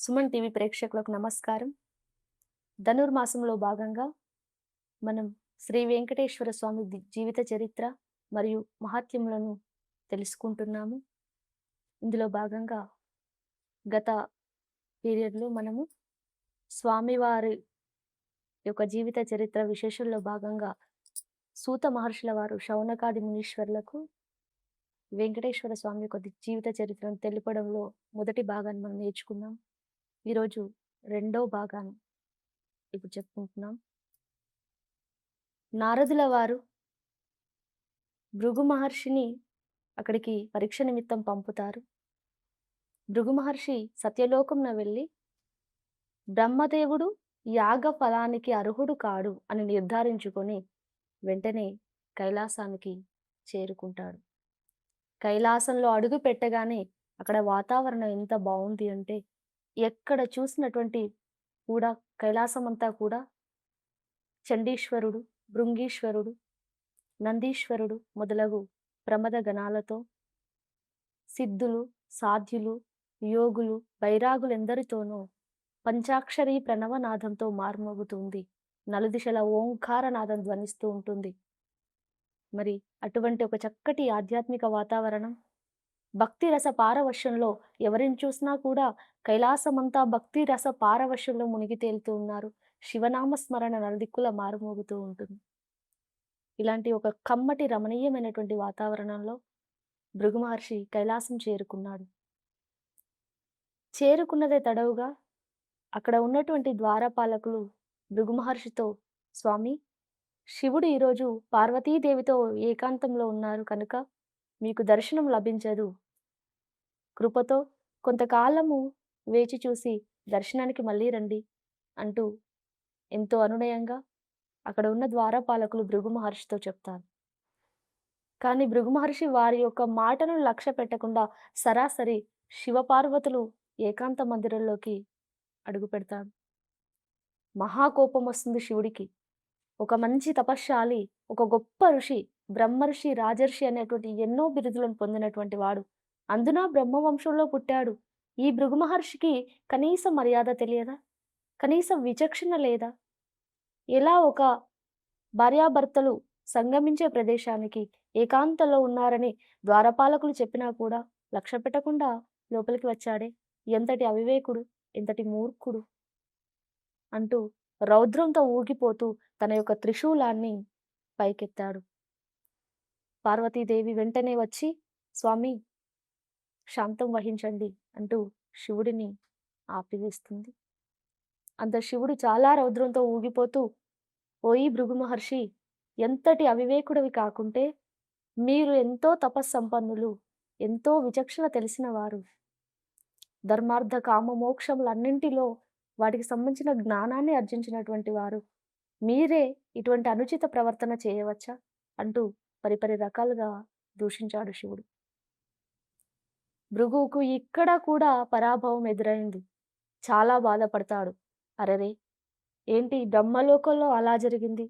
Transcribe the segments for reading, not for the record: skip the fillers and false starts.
Suman TV ప్రేక్షకులకు నమస్కారం. ధనుర్మాసంలో భాగంగా మనం శ్రీ వెంకటేశ్వర స్వామి జీవిత చరిత్ర మరియు మహాత్మ్యములను తెలుసుకుంటున్నాము. ఇందులో భాగంగా గత పీరియడ్‌లో మనము స్వామివారి యొక్క జీవిత చరిత్ర విశేషంలో భాగంగా సూత మహర్షుల వారు శౌనకాది మునీశ్వరులకు వెంకటేశ్వర స్వామి యొక్క జీవిత చరిత్రను తెలుపడంలో మొదటి భాగాన్ని మనం నేర్చుకున్నాం. ఈరోజు రెండో భాగాన్ని ఇప్పుడు చెప్పుకుంటున్నాం. నారదుల వారు భృగు మహర్షిని అక్కడికి పరీక్ష నిమిత్తం పంపుతారు. భృగు మహర్షి సత్యలోకంన వెళ్ళి బ్రహ్మదేవుడు యాగ ఫలానికి అర్హుడు కాడు అని నిర్ధారించుకొని వెంటనే కైలాసానికి చేరుకుంటాడు. కైలాసంలో అడుగు పెట్టగానే అక్కడ వాతావరణం ఎంత బావుంది అంటే ఎక్కడ చూసినటువంటి కూడా కైలాసం అంతా కూడా చండీశ్వరుడు, భృంగీశ్వరుడు, నందీశ్వరుడు మొదలగు ప్రమద గణాలతో సిద్ధులు, సాధ్యులు, యోగులు, బైరాగులెందరితోనూ పంచాక్షరీ ప్రణవనాదంతో మారుమోగుతుంది. నలుదిశల ఓంకారనాదం ధ్వనిస్తూ ఉంటుంది. మరి అటువంటి ఒక చక్కటి ఆధ్యాత్మిక వాతావరణం, భక్తి రస పారవశ్యంలో ఎవరిని చూసినా కూడా కైలాసమంతా భక్తి రస పారవశ్యంలో మునిగి తేలుతూ ఉన్నారు. శివనామ స్మరణ నలుదిక్కుల మారుమోగుతూ ఉంటుంది. ఇలాంటి ఒక కమ్మటి రమణీయమైనటువంటి వాతావరణంలో భృగు మహర్షి కైలాసం చేరుకున్నాడు. చేరుకున్నదే తడవుగా అక్కడ ఉన్నటువంటి ద్వారపాలకులు భృగు మహర్షితో, స్వామి, శివుడు ఈరోజు పార్వతీదేవితో ఏకాంతంలో ఉన్నారు కనుక మీకు దర్శనం లభించదు. కృపతో కొంతకాలము వేచి చూసి దర్శనానికి మళ్ళీ రండి అంటూ ఎంతో అనునయంగా అక్కడ ఉన్న ద్వారపాలకులు భృగు మహర్షితో చెప్తారు. కానీ భృగు మహర్షి వారి యొక్క మాటను లక్ష్య పెట్టకుండా సరాసరి శివపార్వతులు ఏకాంత మందిరంలోకి అడుగు పెడతాడు. మహాకోపం వస్తుంది శివుడికి. ఒక మంచి తపశ్శాలి, ఒక గొప్ప ఋషి, బ్రహ్మర్షి, రాజర్షి అనేటువంటి ఎన్నో బిరుదులను పొందినటువంటి వాడు. అందున బ్రహ్మవంశంలో పుట్టాడు. ఈ భృగు మహర్షికి కనీస మర్యాద తెలియదా? కనీసం విచక్షణ లేదా? ఎలా ఒక భార్యాభర్తలు సంగమించే ప్రదేశానికి ఏకాంతంలో ఉన్నారని ద్వారపాలకులు చెప్పినా కూడా లక్ష్య పెట్టకుండా లోపలికి వచ్చాడే, ఎంతటి అవివేకుడు, ఎంతటి మూర్ఖుడు అంటూ రౌద్రంతో ఊగిపోతూ తన యొక్క త్రిశూలాన్ని పైకెత్తాడు. పార్వతీదేవి వెంటనే వచ్చి, స్వామి శాంతం వహించండి అంటూ శివుడిని ఆపివేస్తుంది. అంత శివుడు చాలా రౌద్రంతో ఊగిపోతూ, ఓయి భృగు మహర్షి, ఎంతటి అవివేకుడివి కాకుంటే మీరు ఎంతో తపస్సంపన్నులు, ఎంతో విచక్షణ తెలిసిన వారు, ధర్మార్థ కామ మోక్షములన్నింటిలో వాటికి సంబంధించిన జ్ఞానాన్ని ఆర్జించినటువంటి వారు, మీరే ఇటువంటి అనుచిత ప్రవర్తన చేయవచ్చా అంటూ పరిపరి రకాలుగా దూషించాడు శివుడు. భృగువుకు ఇక్కడ కూడా పరాభవం ఎదురైంది. చాలా బాధపడతాడు. అరెరే, ఏంటి బ్రహ్మలోకంలో అలా జరిగింది,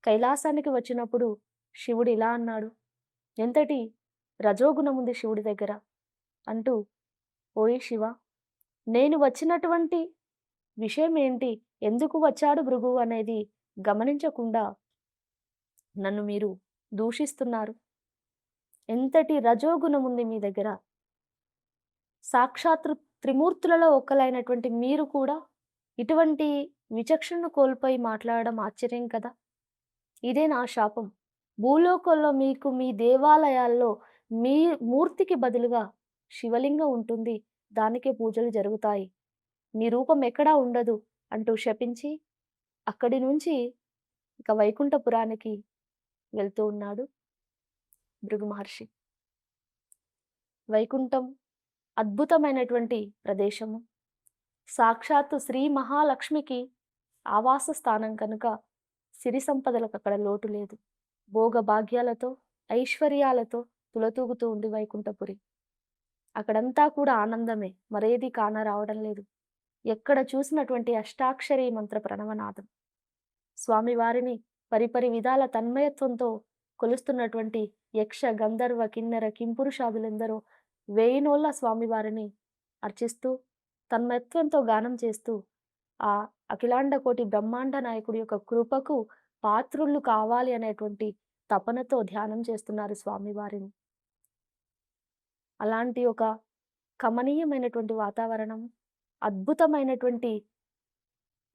కైలాసానికి వచ్చినప్పుడు శివుడు ఇలా అన్నాడు, ఎంతటి రజోగుణం ఉంది శివుడి దగ్గర అంటూ, ఓయ్ శివ, నేను వచ్చినటువంటి విషయం ఏంటి, ఎందుకు వచ్చాడు భృగువు అనేది గమనించకుండా నన్ను మీరు దూషిస్తున్నారు. ఎంతటి రజోగుణం ఉంది మీ దగ్గర, సాక్షాత్తు త్రిమూర్తులలో ఒకలైనటువంటి మీరు కూడా ఇటువంటి విచక్షణను కోల్పోయి మాట్లాడడం ఆశ్చర్యం కదా. ఇదే నా శాపం. భూలోకంలో మీకు మీ దేవాలయాల్లో మీ మూర్తికి బదులుగా శివలింగం ఉంటుంది, దానికే పూజలు జరుగుతాయి, మీ రూపం ఎక్కడా ఉండదు అంటూ శపించి అక్కడి నుంచి ఇక వైకుంఠపురానికి వెళ్తూ ఉన్నాడు భృగు మహర్షి. వైకుంఠం అద్భుతమైనటువంటి ప్రదేశము. సాక్షాత్తు శ్రీ మహాలక్ష్మికి ఆవాస స్థానం కనుక సిరి సంపదలకు అక్కడ లోటు లేదు. భోగ భాగ్యాలతో, ఐశ్వర్యాలతో తులతూగుతూ ఉంది వైకుంఠపురి. అక్కడంతా కూడా ఆనందమే, మరేది కాన రావడం లేదు. ఎక్కడ చూసినటువంటి అష్టాక్షరీ మంత్ర ప్రణవనాదం. స్వామివారిని పరిపరి విధాల తన్మయత్వంతో కొలుస్తున్నటువంటి యక్ష, గంధర్వ, కిన్నెర, కింపురుషాదులెందరో వేయినోళ్ళ స్వామివారిని అర్చిస్తూ తన్మయత్వంతో గానం చేస్తూ ఆ అఖిలాండ కోటి బ్రహ్మాండ నాయకుడి యొక్క కృపకు పాత్రులు కావాలి అనేటువంటి తపనతో ధ్యానం చేస్తున్నారు స్వామివారిని. అలాంటి ఒక కమనీయమైనటువంటి వాతావరణం, అద్భుతమైనటువంటి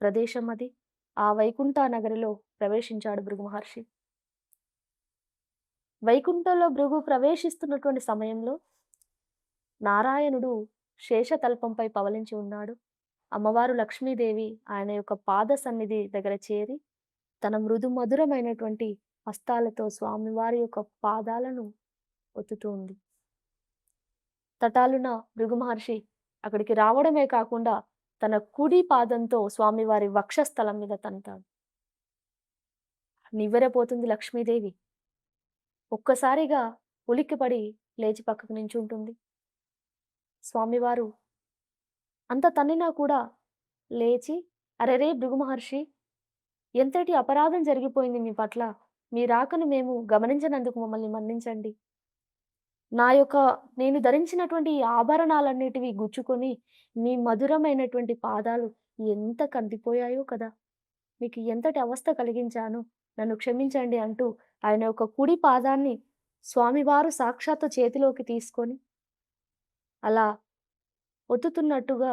ప్రదేశం అది. ఆ వైకుంఠ నగరిలో ప్రవేశించాడు భృగు మహర్షి. వైకుంఠంలో భృగు ప్రవేశిస్తున్నటువంటి సమయంలో నారాయణుడు శేషతల్పంపై పవళించి ఉన్నాడు. అమ్మవారు లక్ష్మీదేవి ఆయన యొక్క పాద సన్నిధి దగ్గర చేరి తన మృదు మధురమైనటువంటి హస్తాలతో స్వామివారి యొక్క పాదాలను ఒత్తుతూ ఉంది. తటాలున భృగు మహర్షి అక్కడికి రావడమే కాకుండా తన కుడి పాదంతో స్వామివారి వక్షస్థలం మీద తంతాడు. నివ్వెరపోతుంది లక్ష్మీదేవి. ఒక్కసారిగా ఉలిక్కిపడి లేచి పక్కకు నించుంటుంది. స్వామివారు అంత తన్నినా కూడా లేచి, అరెరే భృగు మహర్షి, ఎంతటి అపరాధం జరిగిపోయింది మీ పట్ల. మీ రాకను మేము గమనించనందుకు మమ్మల్ని మన్నించండి. నేను ధరించినటువంటి ఈ ఆభరణాలన్నిటివి గుచ్చుకొని మీ మధురమైనటువంటి పాదాలు ఎంత కందిపోయాయో కదా! మీకు ఎంతటి అవస్థ కలిగించాను. నన్ను క్షమించండి అంటూ ఆయన యొక్క కుడి పాదాన్ని స్వామివారు సాక్షాత్తు చేతిలోకి తీసుకొని అలా ఒత్తుతున్నట్టుగా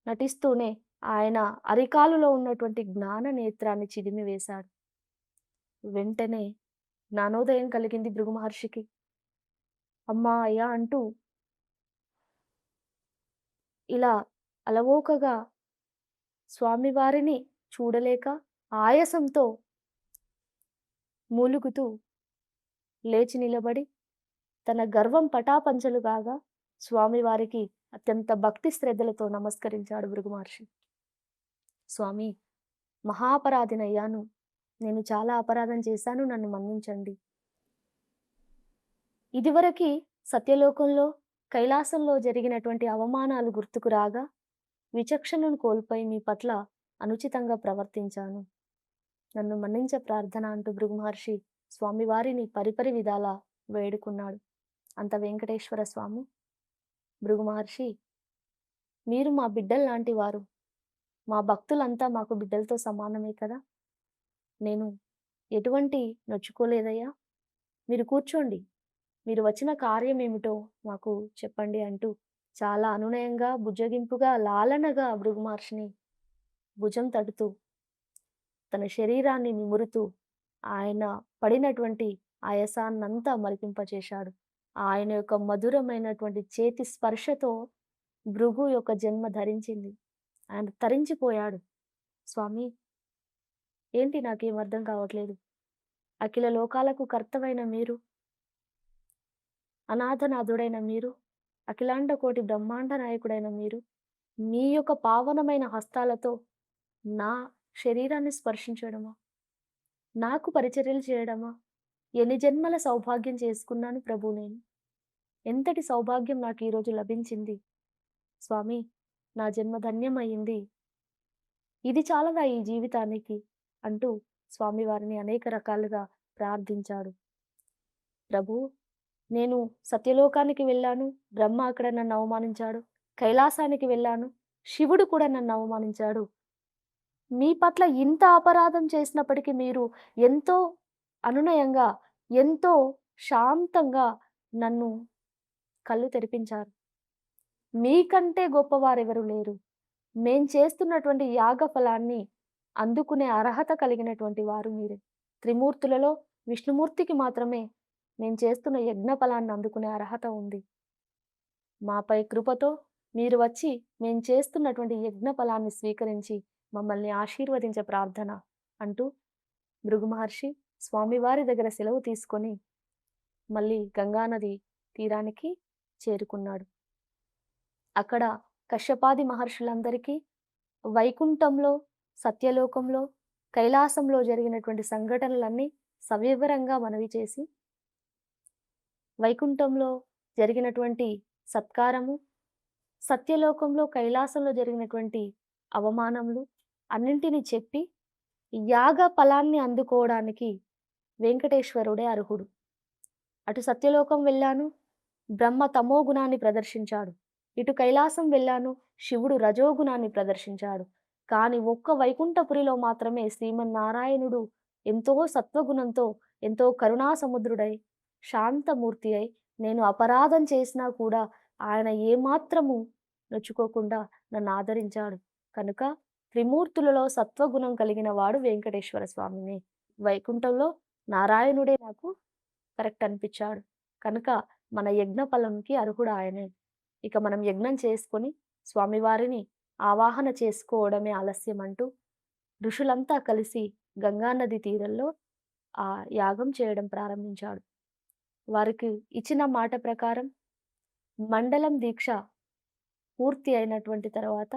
నటిస్తూనే ఆయన అరికాలులో ఉన్నటువంటి జ్ఞాన నేత్రాన్ని చిదిమివేశాడు. వెంటనే జ్ఞానోదయం కలిగింది భృగు మహర్షికి. అమ్మా! అయ్యా! అంటూ ఇలా అలవోకగా స్వామివారిని చూడలేక ఆయాసంతో మూలుగుతూ లేచి నిలబడి తన గర్వం పటాపంచలు కాగా స్వామివారికి అత్యంత భక్తి శ్రద్ధలతో నమస్కరించాడు భృగు మహర్షి. స్వామి, మహాపరాధినయ్యాను. నేను చాలా అపరాధం చేశాను. నన్ను మన్నించండి. ఇదివరకి సత్యలోకంలో, కైలాసంలో జరిగినటువంటి అవమానాలు గుర్తుకు రాగా విచక్షణను కోల్పోయి మీ పట్ల అనుచితంగా ప్రవర్తించాను. నన్ను మన్నించ ప్రార్థన అంటూ భృగు మహర్షి స్వామివారిని పరిపరి విధాలా వేడుకున్నాడు. అంత వెంకటేశ్వర స్వామి, భృగు మహర్షి, మీరు మా బిడ్డల్లాంటి వారు. మా భక్తులంతా మాకు బిడ్డలతో సమానమే కదా! నేను ఎటువంటి నొచ్చుకోలేదయ్యా. మీరు కూర్చోండి. మీరు వచ్చిన కార్యమేమిటో మాకు చెప్పండి అంటూ చాలా అనునయంగా, బుజ్జగింపుగా, లాలనగా భృగు మహర్షిని భుజం తడుతూ, తన శరీరాన్ని నిమురుతూ ఆయన పడినటువంటి ఆయాసాన్నంతా మరిపింపచేశాడు. ఆయన యొక్క మధురమైనటువంటి చేతి స్పర్శతో భృగు యొక్క జన్మ ధరించింది. ఆయన తరించిపోయాడు. స్వామి, ఏంటి నాకేం అర్థం కావట్లేదు. అఖిల లోకాలకు కర్తవైన మీరు, అనాథనాథుడైన మీరు, అఖిలాండ కోటి బ్రహ్మాండ నాయకుడైన మీరు, మీ యొక్క పావనమైన హస్తాలతో నా శరీరాన్ని స్పర్శించడమా? నాకు పరిచర్యలు చేయడమా? ఎన్ని జన్మల సౌభాగ్యం చేసుకున్నాను ప్రభు నేను. ఎంతటి సౌభాగ్యం నాకు ఈరోజు లభించింది. స్వామి, నా జన్మ ధన్యమయ్యింది. ఇది చాలదా ఈ జీవితానికి అంటూ స్వామివారిని అనేక రకాలుగా ప్రార్థించాడు. ప్రభు, నేను సత్యలోకానికి వెళ్ళాను. బ్రహ్మ అక్కడ నన్ను అవమానించాడు. కైలాసానికి వెళ్ళాను. శివుడు కూడా నన్ను అవమానించాడు. మీ పట్ల ఇంత అపరాధం చేసినప్పటికీ మీరు ఎంతో అనునయంగా, ఎంతో శాంతంగా నన్ను కళ్ళు తెరిపించారు. మీకంటే గొప్పవారెవరు లేరు. మేం చేస్తున్నటువంటి యాగ ఫలాన్ని అందుకునే అర్హత కలిగినటువంటి వారు మీరే. త్రిమూర్తులలో విష్ణుమూర్తికి మాత్రమే నేను చేస్తున్న యజ్ఞ ఫలాన్ని అందుకునే అర్హత ఉంది. మాపై కృపతో మీరు వచ్చి మేం చేస్తున్నటువంటి యజ్ఞ ఫలాన్ని స్వీకరించి మమ్మల్ని ఆశీర్వదించే ప్రార్థన అంటూ భృగు మహర్షి స్వామివారి దగ్గర సెలవు తీసుకొని మళ్ళీ గంగానది తీరానికి చేరుకున్నాడు. అక్కడ కశ్యపాది మహర్షులందరికీ వైకుంఠంలో, సత్యలోకంలో, కైలాసంలో జరిగినటువంటి సంఘటనలన్నీ సవివరంగా మనవి చేసి, వైకుంఠంలో జరిగినటువంటి సత్కారము, సత్యలోకంలో, కైలాసంలో జరిగినటువంటి అవమానములు అన్నింటినీ చెప్పి, యాగ ఫలాన్ని అందుకోవడానికి వెంకటేశ్వరుడే అర్హుడు. అటు సత్యలోకం వెళ్ళాను, బ్రహ్మ తమో గుణాన్ని ప్రదర్శించాడు. ఇటు కైలాసం వెళ్ళాను, శివుడు రజోగుణాన్ని ప్రదర్శించాడు. కానీ ఒక్క వైకుంఠపురిలో మాత్రమే శ్రీమన్నారాయణుడు ఎంతో సత్వగుణంతో, ఎంతో కరుణా సముద్రుడై, శాంతమూర్తి అయి, నేను అపరాధం చేసినా కూడా ఆయన ఏమాత్రము నొచ్చుకోకుండా నన్ను ఆదరించాడు. కనుక త్రిమూర్తులలో సత్వగుణం కలిగిన వాడు వెంకటేశ్వర స్వామినే. వైకుంఠంలో నారాయణుడే నాకు కరెక్ట్ అనిపిచ్చాడు. కనుక మన యజ్ఞ ఫలంకి అర్హుడు ఆయనే. ఇక మనం యజ్ఞం చేసుకొని స్వామివారిని ఆవాహన చేసుకోవడమే ఆలస్యం అంటూ ఋషులంతా కలిసి గంగానది తీరంలో ఆ యాగం చేయడం ప్రారంభించాడు. వారికి ఇచ్చిన మాట ప్రకారం మండలం దీక్ష పూర్తి అయినటువంటి తర్వాత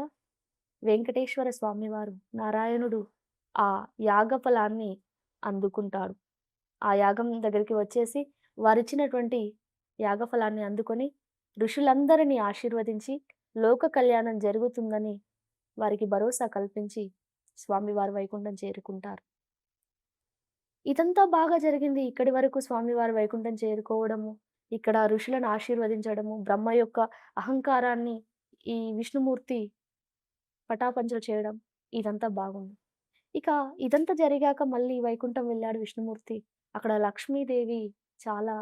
వెంకటేశ్వర స్వామివారు నారాయణుడు ఆ యాగ ఫలాన్ని అందుకుంటాడు. ఆ యాగం దగ్గరికి వచ్చేసి వారిచ్చినటువంటి యాగఫలాన్ని అందుకొని ఋషులందరినీ ఆశీర్వదించి లోక కళ్యాణం జరుగుతుందని వారికి భరోసా కల్పించి స్వామివారు వైకుంఠం చేరుకుంటారు. ఇదంతా బాగా జరిగింది. ఇక్కడి వరకు స్వామివారు వైకుంఠం చేరుకోవడము, ఇక్కడ ఋషులను ఆశీర్వదించడము, బ్రహ్మ యొక్క అహంకారాన్ని ఈ విష్ణుమూర్తి పటాపంచలు చేయడం ఇదంతా బాగుంది. ఇక ఇదంతా జరిగాక మళ్ళీ వైకుంఠం వెళ్ళాడు విష్ణుమూర్తి. అక్కడ లక్ష్మీదేవి చాలా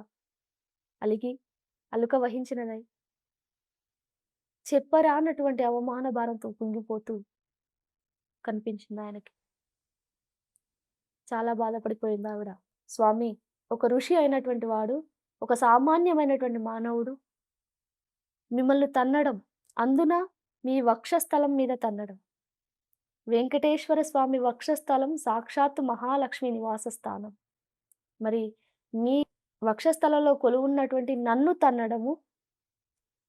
అలిగి, అలుక వహించినదై, చెప్పరానటువంటి అవమాన భారంతో కుంగిపోతూ కనిపించిందాయనకి. చాలా బాధపడిపోయిందావిడ. స్వామి, ఒక ఋషి అయినటువంటి వాడు, ఒక సామాన్యమైనటువంటి మానవుడు మిమ్మల్ని తన్నడం, అందున మీ వక్షస్థలం మీద తన్నడం. వెంకటేశ్వర స్వామి వక్షస్థలం సాక్షాత్తు మహాలక్ష్మి నివాస స్థానం. మరి మీ వక్షస్థలంలో కొలువున్నటువంటి నన్ను తన్నడము,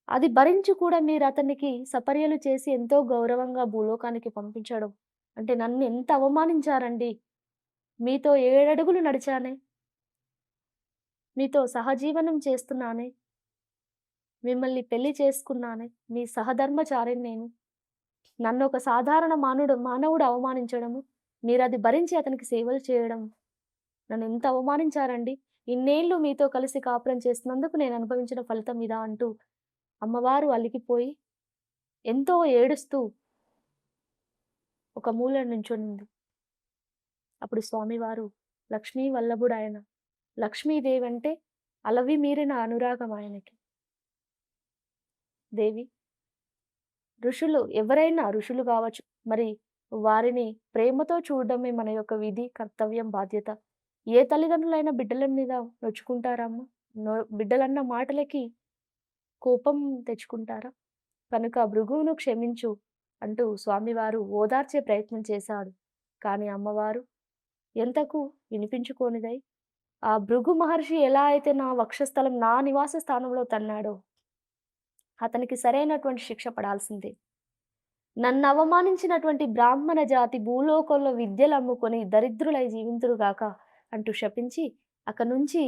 అది భరించి కూడా మీరతనికి సపర్యలు చేసి ఎంతో గౌరవంగా భూలోకానికి పంపించడం. అంటే నన్ను ఎంత అవమానించారండి. మీతో 7 అడుగులు నడిచానే. మీతో సహజీవనం చేస్తున్నానే. మిమ్మల్ని పెళ్లి చేసుకున్నానే. మీ సహధర్మచారిని నేను. నన్నొక సాధారణ మానవుడు అవమానించడము, మీరది భరించి అతనికి సేవలు చేయడం. నన్నెంత అవమానించారండి. ఇన్నేళ్ళు మీతో కలిసి కాపురం చేస్తున్నందుకు నేను అనుభవించిన ఫలితం ఇదా అంటూ అమ్మవారు అలిగిపోయి ఎంతో ఏడుస్తూ ఒక మూల నించొనుంది. అప్పుడు స్వామివారు లక్ష్మీ వల్లభుడాయన. లక్ష్మీదేవి అంటే అలవి మీరిన అనురాగం ఆయనకి. దేవి, ఎవరైనా ఋషులు కావచ్చు, మరి వారిని ప్రేమతో చూడడమే మన యొక్క విధి, కర్తవ్యం, బాధ్యత. ఏ తల్లిదండ్రులైనా బిడ్డల మీద నొచ్చుకుంటారమ్మా? బిడ్డలన్న మాటలకి కోపం తెచ్చుకుంటారా? కనుక భృగువును క్షమించు అంటూ స్వామివారు ఓదార్చే ప్రయత్నం చేశాడు. కానీ అమ్మవారు ఎంతకు వినిపించుకోనిదై, ఆ భృగు మహర్షి ఎలా అయితే నా వక్షస్థలం, నా నివాస స్థానంలో తన్నాడో, అతనికి సరైనటువంటి శిక్ష పడాల్సిందే. నన్ను అవమానించినటువంటి బ్రాహ్మణ జాతి భూలోకంలో విద్యలమ్ముకొని దరిద్రులై జీవింతురుగాక అంటూ శపించి, అక్కడి నుంచి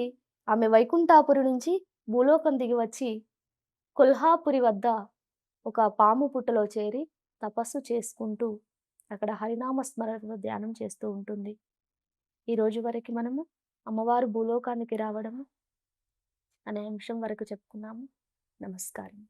ఆమె వైకుంఠాపురి నుంచి భూలోకం దిగి వచ్చి కొల్హాపురి వద్ద ఒక పాము పుట్టలో చేరి తపస్సు చేసుకుంటూ అక్కడ హరినామ స్మరణలో ధ్యానం చేస్తూ ఉంటుంది. ఈ రోజు వరకు మనము అమ్మవారు భూలోకానికి రావడము అనే అంశం వరకు చెప్పుకున్నాము. నమస్కారం.